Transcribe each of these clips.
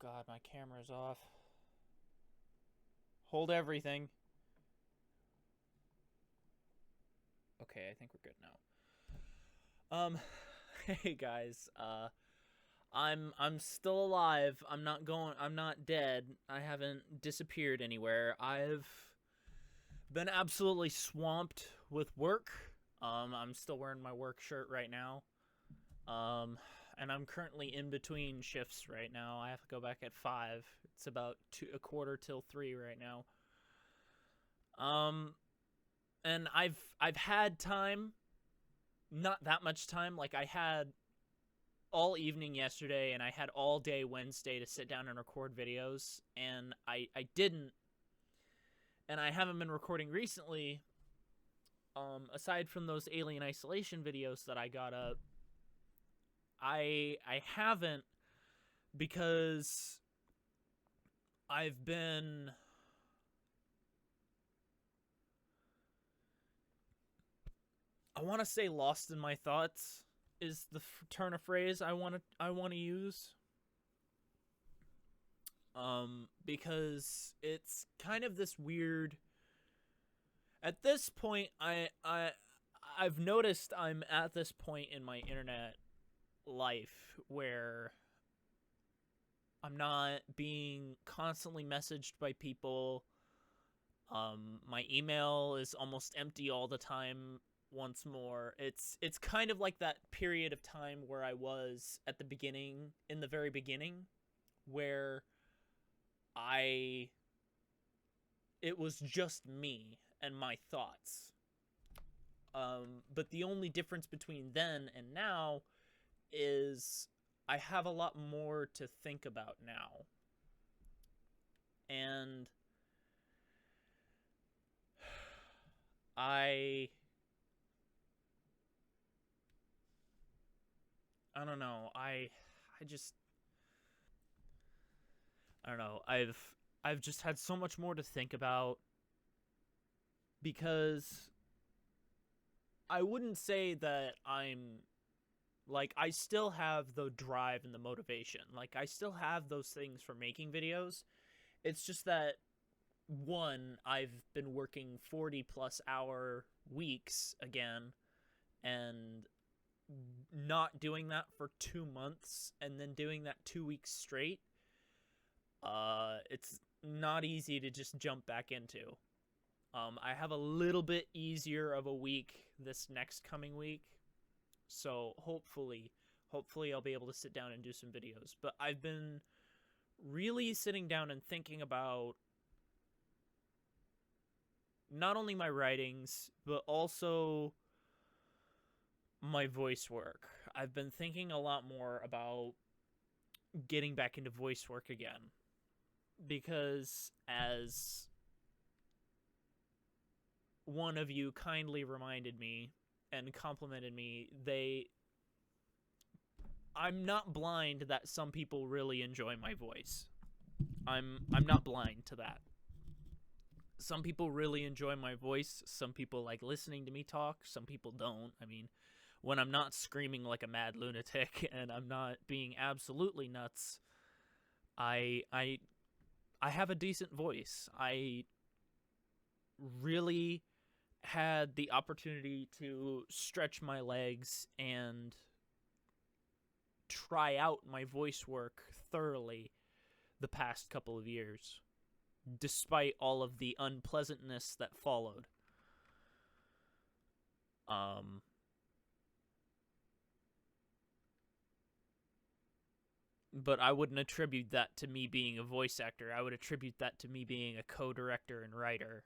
God, my camera's off. Hold everything. Okay, I think we're good now. Hey guys. I'm still alive. I'm not dead. I haven't disappeared anywhere. I've been absolutely swamped with work. I'm still wearing my work shirt right now. Um, and I'm currently in between shifts right now. I have to go back at 5. It's about a quarter till 3 right now. Um, and I've had time, not that much time. Like I had all evening yesterday, and I had all day Wednesday to sit down and record videos, and I didn't, and I haven't been recording recently. Aside from those Alien Isolation videos that I got up, I haven't, because I've been I want to say lost in my thoughts is the turn of phrase I want to use. Because it's kind of this weird. At this point, I've noticed I'm at this point in my internet life where I'm not being constantly messaged by people. My email is almost empty all the time. Once more, it's kind of like that period of time where I was at the beginning, in the very beginning, where I it was just me and my thoughts. But the only difference between then and now is I have a lot more to think about now. And I I don't know. I just I don't know. I've just had so much more to think about, because I wouldn't say that I'm like, I still have the drive and the motivation. Like I still have those things for making videos. It's just that, one, I've been working 40 plus hour weeks again, and not doing that for 2 months and then doing that 2 weeks straight. It's not easy to just jump back into. I have a little bit easier of a week this next coming week, so hopefully I'll be able to sit down and do some videos. But I've been really sitting down and thinking about not only my writings, but also my voice work. I've been thinking a lot more about getting back into voice work again, because, as one of you kindly reminded me and complimented me, I'm not blind that some people really enjoy my voice. I'm not blind to that. Some people really enjoy my voice. Some people like listening to me talk. Some people don't. I mean, when I'm not screaming like a mad lunatic and I'm not being absolutely nuts, I have a decent voice. I really had the opportunity to stretch my legs and try out my voice work thoroughly the past couple of years, despite all of the unpleasantness that followed. Um, but I wouldn't attribute that to me being a voice actor. I would attribute that to me being a co-director and writer.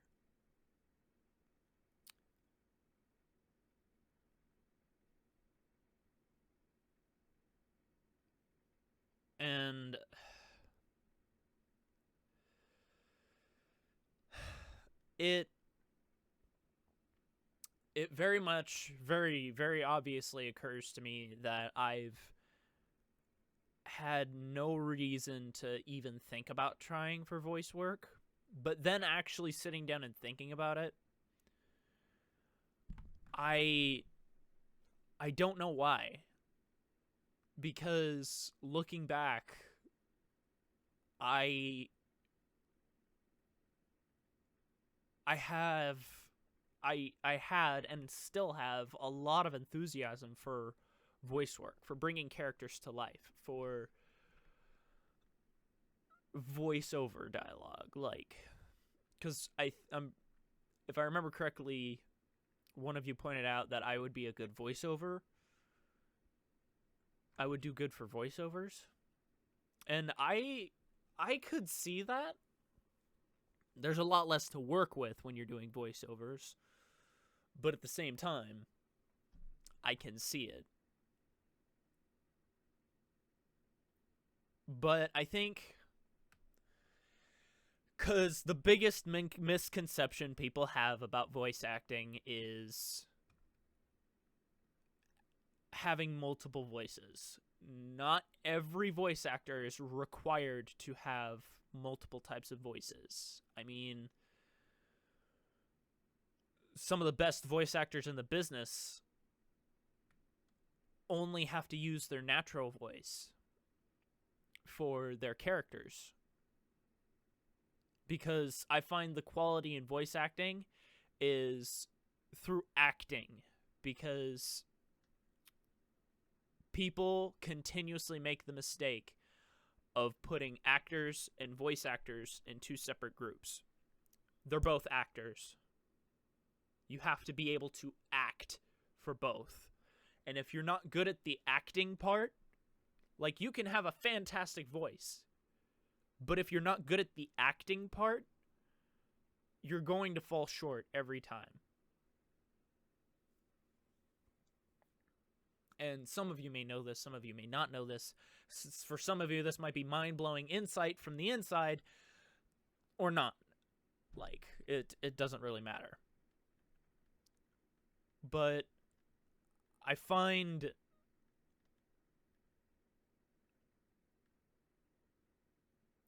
And it it very much, very obviously occurs to me that I've had no reason to even think about trying for voice work, but then actually sitting down and thinking about it, I I don't know why. Because looking back, I I have I had and still have a lot of enthusiasm for voice work, for bringing characters to life, for voiceover dialogue, like, because if I remember correctly, one of you pointed out that I would be a good voiceover. I would do good for voiceovers, and I could see that. There's a lot less to work with when you're doing voiceovers, but at the same time, I can see it. But I think because the biggest misconception people have about voice acting is having multiple voices. Not every voice actor is required to have multiple types of voices. I mean, some of the best voice actors in the business only have to use their natural voice for their characters. Because I find the quality in voice acting is through acting. Because people continuously make the mistake of putting actors and voice actors in two separate groups. They're both actors. You have to be able to act for both. And if you're not good at the acting part, like, you can have a fantastic voice, but if you're not good at the acting part, you're going to fall short every time. And some of you may know this, some of you may not know this. For some of you, this might be mind-blowing insight from the inside, or not. Like, it doesn't really matter. But I find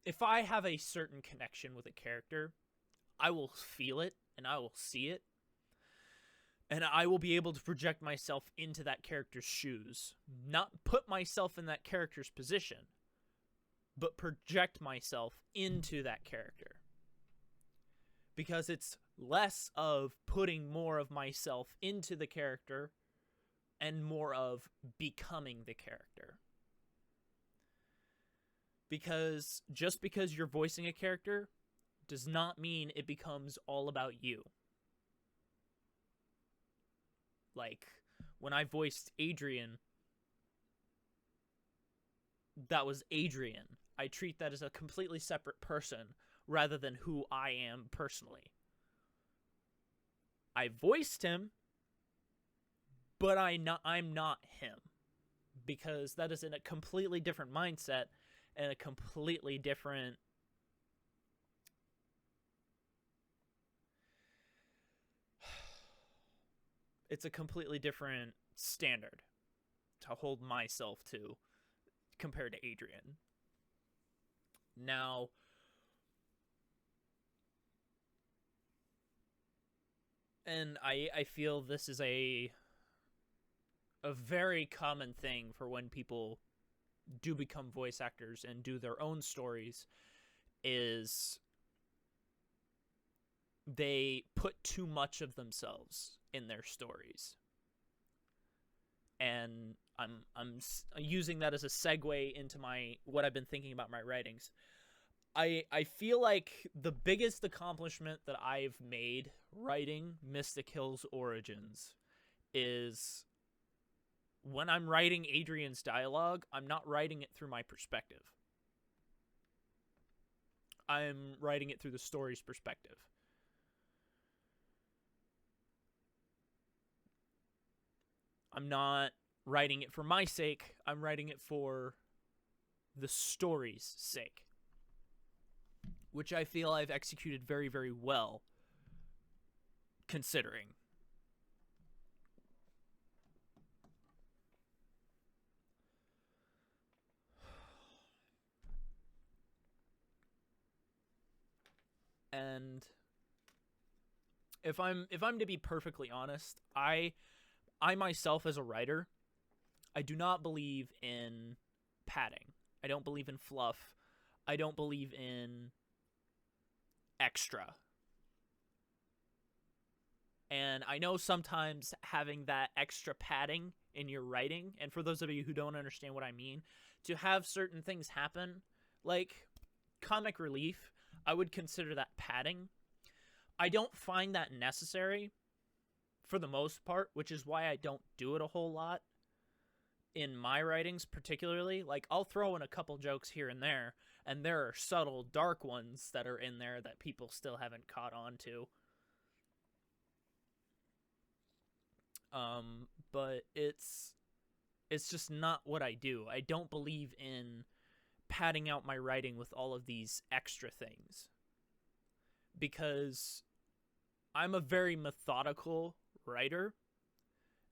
if I have a certain connection with a character, I will feel it and I will see it. And I will be able to project myself into that character's shoes. Not put myself in that character's position, but project myself into that character. Because it's less of putting more of myself into the character and more of becoming the character. Because just because you're voicing a character does not mean it becomes all about you. Like, when I voiced Adrian, that was Adrian. I treat that as a completely separate person rather than who I am personally. I voiced him, but I'm not him. Because that is in a completely different mindset and a completely different it's a completely different standard to hold myself to compared to Adrian. Now, and I feel this is a very common thing for when people do become voice actors and do their own stories, is they put too much of themselves in their stories. And I'm using that as a segue into what I've been thinking about my writings. I feel like the biggest accomplishment that I've made writing Mystic Hills Origins is when I'm writing Adrian's dialogue, I'm not writing it through my perspective. I'm writing it through the story's perspective. I'm not writing it for my sake. I'm writing it for the story's sake, which I feel I've executed very, very well, considering. And if I'm to be perfectly honest, I myself as a writer, I do not believe in padding. I don't believe in fluff. I don't believe in extra. And I know sometimes having that extra padding in your writing, and for those of you who don't understand what I mean, to have certain things happen, like comic relief, I would consider that padding. I don't find that necessary for the most part, which is why I don't do it a whole lot in my writings particularly. Like, I'll throw in a couple jokes here and there, and there are subtle, dark ones that are in there that people still haven't caught on to. But it's just not what I do. I don't believe in padding out my writing with all of these extra things, because I'm a very methodical writer.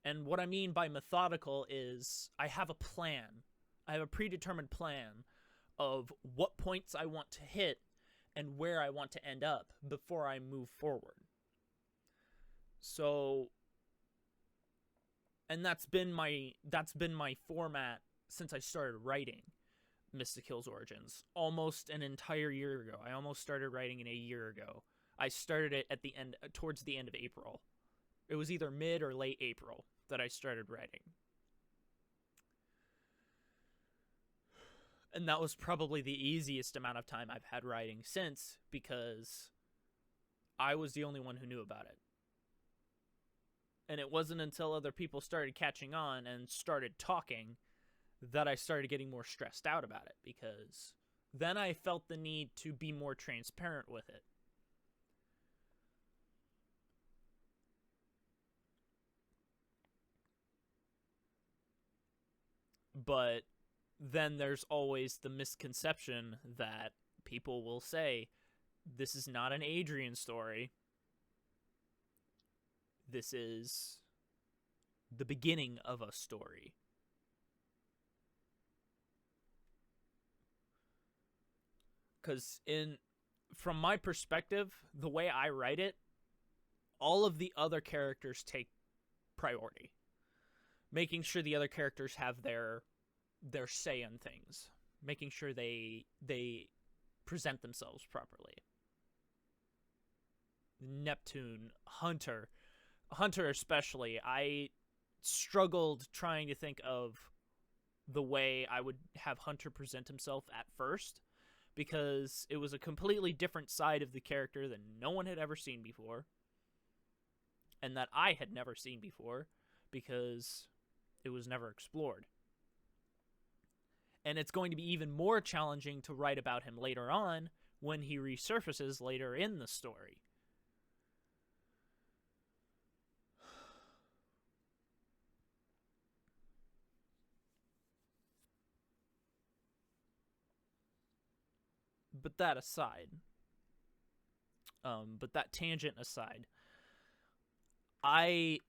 And what I mean by methodical is I have a plan. I have a predetermined plan of what points I want to hit and where I want to end up before I move forward. So, and that's been my format since I started writing Mystic Hills Origins, almost an entire year ago. I almost started writing it a year ago. I started it towards the end of April. It was either mid or late April that I started writing. And that was probably the easiest amount of time I've had writing since, because I was the only one who knew about it. And it wasn't until other people started catching on and started talking that I started getting more stressed out about it, because then I felt the need to be more transparent with it. But then there's always the misconception that people will say, this is not an Adrian story. This is the beginning of a story. Because from my perspective, the way I write it, all of the other characters take priority. Making sure the other characters have their say in things. Making sure they present themselves properly. Neptune, Hunter especially, I struggled trying to think of the way I would have Hunter present himself at first, because it was a completely different side of the character that no one had ever seen before, and that I had never seen before, because it was never explored. And it's going to be even more challenging to write about him later on when he resurfaces later in the story. But that aside, but that tangent aside, I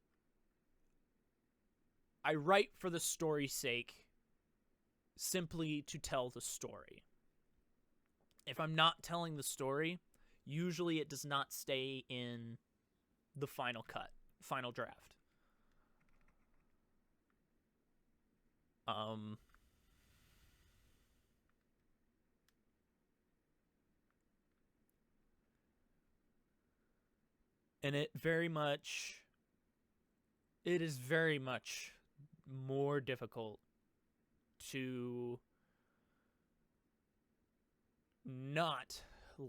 write for the story's sake, simply to tell the story. If I'm not telling the story, usually it does not stay in the final cut, final draft. And it is very much more difficult to not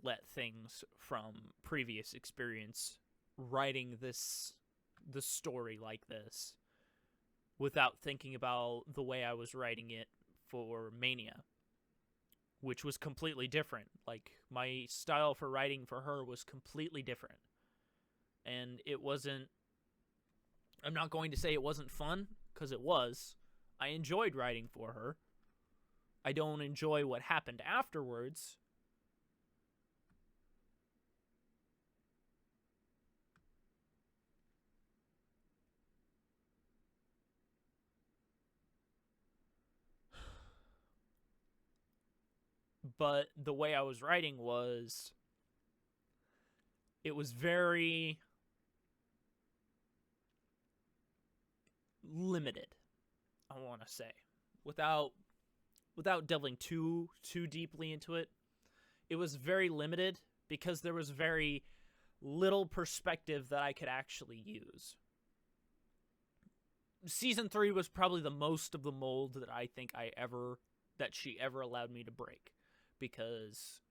let things from previous experience writing the story like this without thinking about the way I was writing it for Mania, which was completely different. Like, my style for writing for her was completely different. And it wasn't, I'm not going to say it wasn't fun, because it was. I enjoyed writing for her. I don't enjoy what happened afterwards. But the way I was writing was, it was very limited, I want to say, without delving too deeply into it. it was very limited because there was very little perspective that I could actually use. Season 3 was probably the most of the mold that I think that she ever allowed me to break, because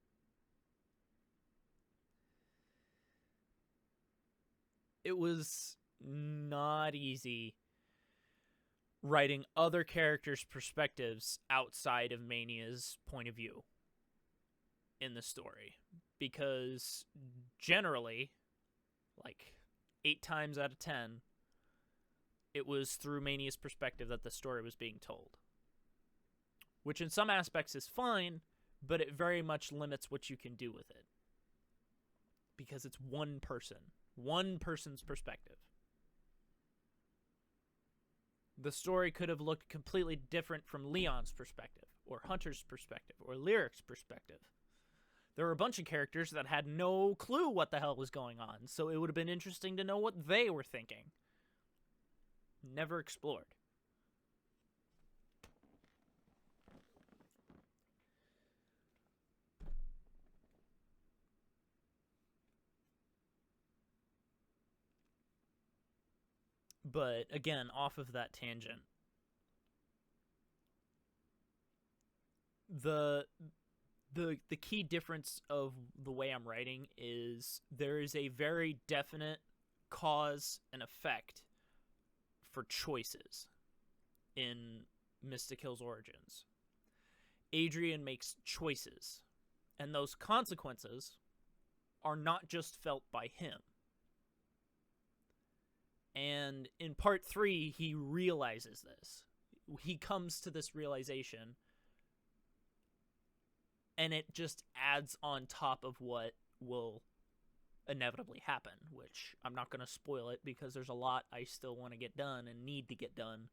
it was not easy writing other characters' perspectives outside of Mania's point of view in the story, because generally, like 8 times out of 10, it was through Mania's perspective that the story was being told. Which in some aspects is fine, but it very much limits what you can do with it. Because it's one person's perspective. The story could have looked completely different from Leon's perspective, or Hunter's perspective, or Lyric's perspective. There were a bunch of characters that had no clue what the hell was going on, so it would have been interesting to know what they were thinking. Never explored. But again, off of that tangent, the key difference of the way I'm writing is there is a very definite cause and effect for choices in Mystic Hills Origins. Adrian makes choices, and those consequences are not just felt by him. And in part 3, he realizes this. He comes to this realization, and it just adds on top of what will inevitably happen, which I'm not going to spoil it because there's a lot I still want to get done and need to get done.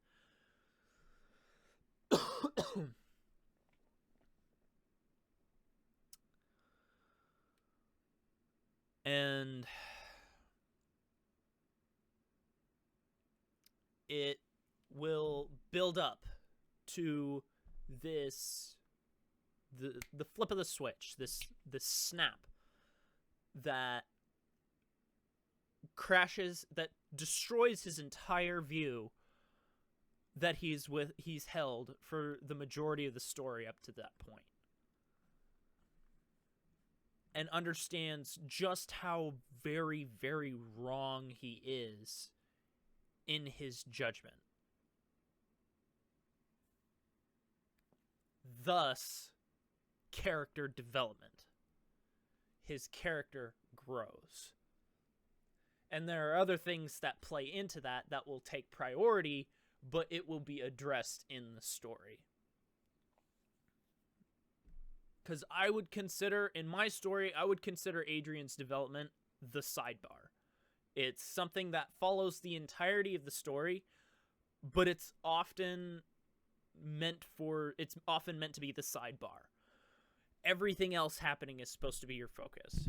And it will build up to this the flip of the switch, this snap that crashes, that destroys his entire view that he's held for the majority of the story up to that point, and understands just how very, very wrong he is in his judgment. Thus, character development. His character grows. And there are other things that play into that will take priority, but it will be addressed in the story. Because I would consider, in my story, Adrian's development the sidebar. It's something that follows the entirety of the story, but it's often meant to be the sidebar. Everything else happening is supposed to be your focus.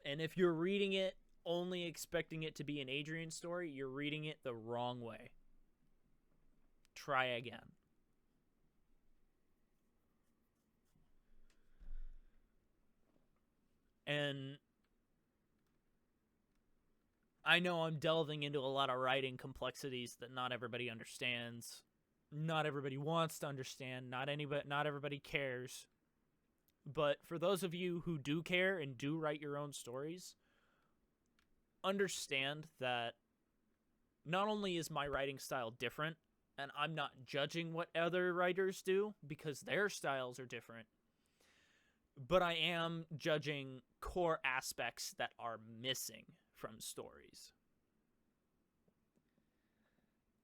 And if you're reading it only expecting it to be an Adrian story, you're reading it the wrong way. Try again. And I know I'm delving into a lot of writing complexities that not everybody understands. Not everybody wants to understand. Not everybody cares. But for those of you who do care and do write your own stories, understand that not only is my writing style different, and I'm not judging what other writers do because their styles are different, but I am judging core aspects that are missing from stories.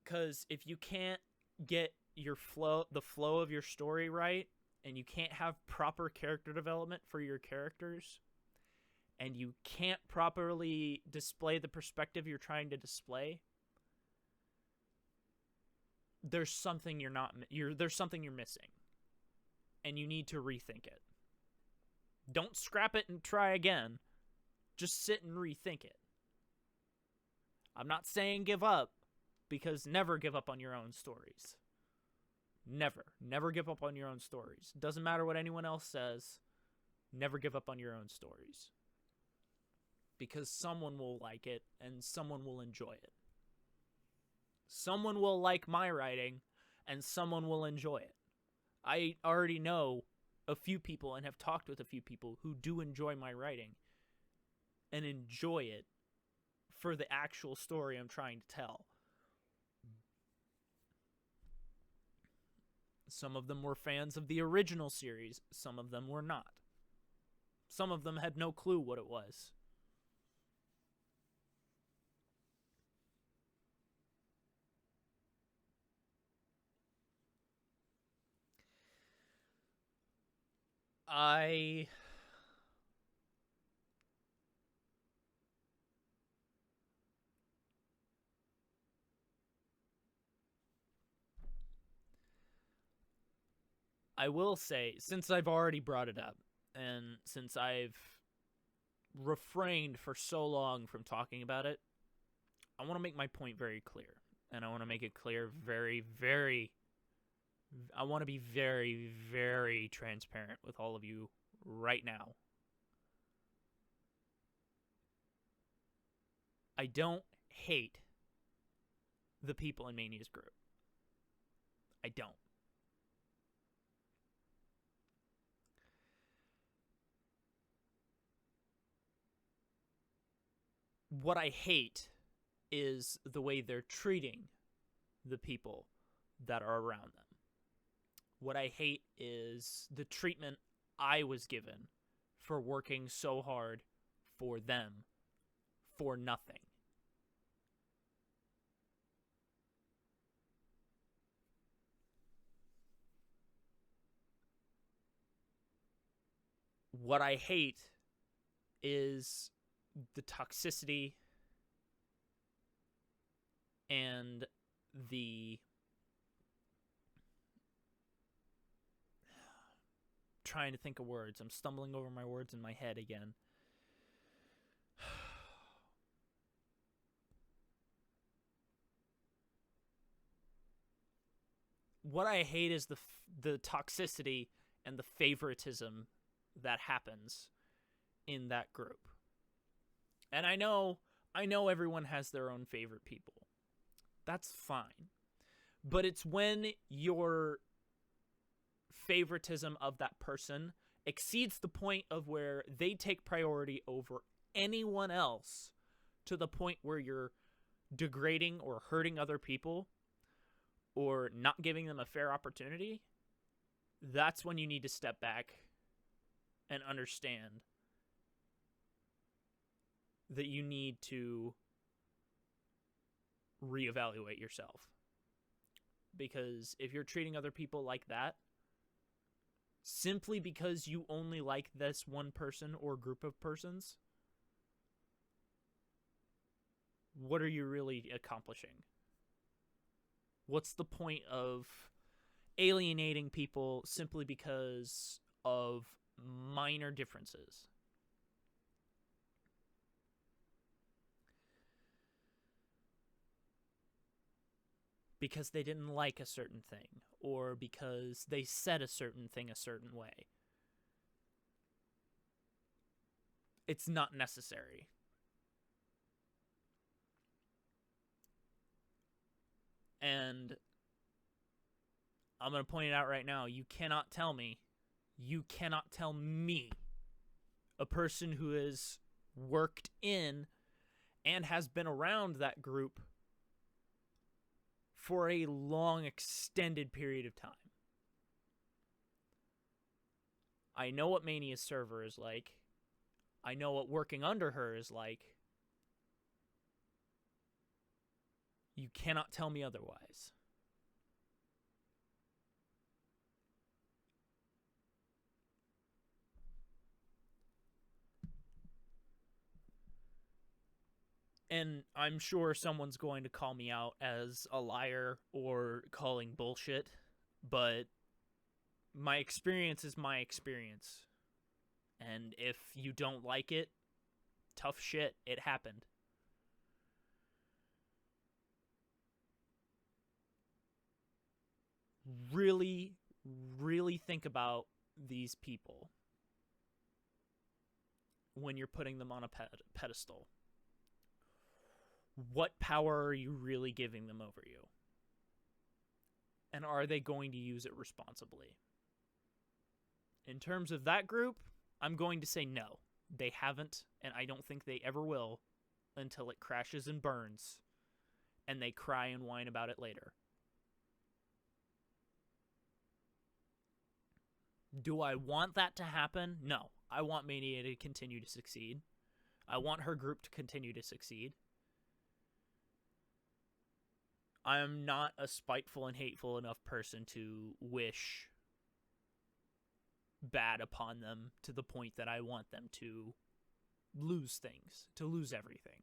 Because if you can't get the flow of your story right, and you can't have proper character development for your characters, and you can't properly display the perspective you're trying to display, there's something you're missing, and you need to rethink it. Don't scrap it and try again. Just sit and rethink it. I'm not saying give up, because never give up on your own stories. Never give up on your own stories. Doesn't matter what anyone else says. Never give up on your own stories. Because someone will like it and someone will enjoy it. Someone will like my writing and someone will enjoy it. I already know a few people and have talked with a few people who do enjoy my writing and enjoy it for the actual story I'm trying to tell. Some of them were fans of the original series. Some of them were not. Some of them had no clue what it was. I will say, since I've already brought it up, and since I've refrained for so long from talking about it, I want to make my point very clear. And I want to make it clear I want to be very, very transparent with all of you right now. I don't hate the people in Mania's group. I don't. What I hate is the way they're treating the people that are around them. What I hate is the treatment I was given for working so hard for them for nothing. What I hate is the toxicity and the trying to think of words. I'm stumbling over my words in my head again. What I hate is the toxicity and the favoritism that happens in that group. And I know everyone has their own favorite people. That's fine. But it's when your favoritism of that person exceeds the point of where they take priority over anyone else to the point where you're degrading or hurting other people or not giving them a fair opportunity. That's when you need to step back and understand that you need to reevaluate yourself. Because if you're treating other people like that, simply because you only like this one person or group of persons, what are you really accomplishing? What's the point of alienating people simply because of minor differences? Because they didn't like a certain thing, or because they said a certain thing a certain way. It's not necessary. And I'm going to point it out right now. You cannot tell me, a person who has worked in and has been around that group for a long, extended period of time. I know what Mania's server is like. I know what working under her is like. You cannot tell me otherwise. And I'm sure someone's going to call me out as a liar or calling bullshit, but my experience is my experience. And if you don't like it, tough shit, it happened. really, really think about these people when you're putting them on a pedestal. What power are you really giving them over you? And are they going to use it responsibly? In terms of that group, I'm going to say no. They haven't, and I don't think they ever will until it crashes and burns, and they cry and whine about it later. Do I want that to happen? No. I want Mania to continue to succeed. I want her group to continue to succeed. I am not a spiteful and hateful enough person to wish bad upon them to the point that I want them to lose things, to lose everything.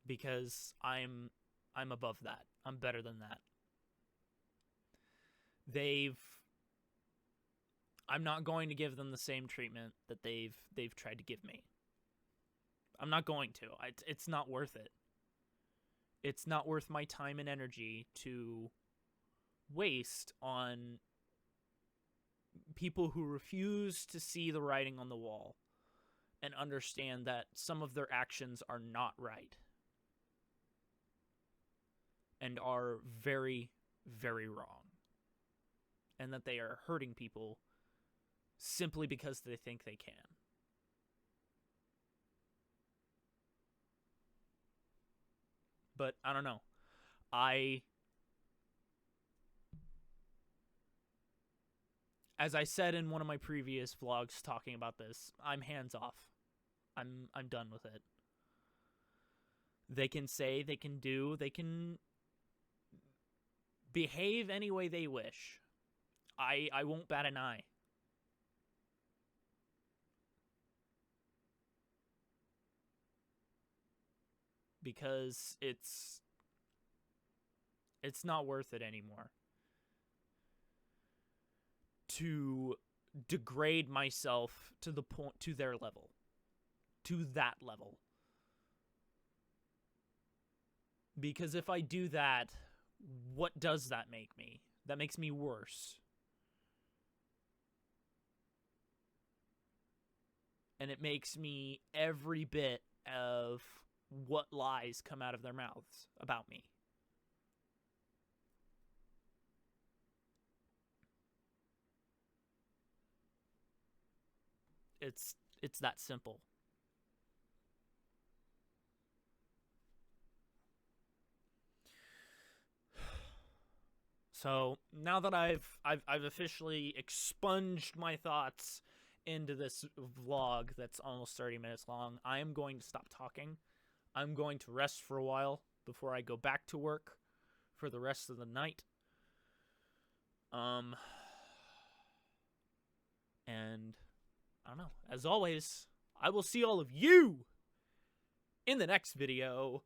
Because I'm above that. I'm better than that. I'm not going to give them the same treatment that they've tried to give me. I'm not going to. It's not worth it. It's not worth my time and energy to waste on people who refuse to see the writing on the wall and understand that some of their actions are not right and are very, very wrong, and that they are hurting people simply because they think they can. But I don't know. As I said in one of my previous vlogs talking about this, I'm hands off. I'm done with it. They can say, they can do, they can behave any way they wish. I won't bat an eye. Because it's not worth it anymore to degrade myself to the point, to their level, to that level. Because if I do that, what does that make me? That makes me worse. And it makes me every bit of what lies come out of their mouths about me. It's that simple. So now that I've officially expunged my thoughts into this vlog that's almost 30 minutes long, I am going to stop talking. I'm going to rest for a while before I go back to work for the rest of the night. And I don't know. As always, I will see all of you in the next video.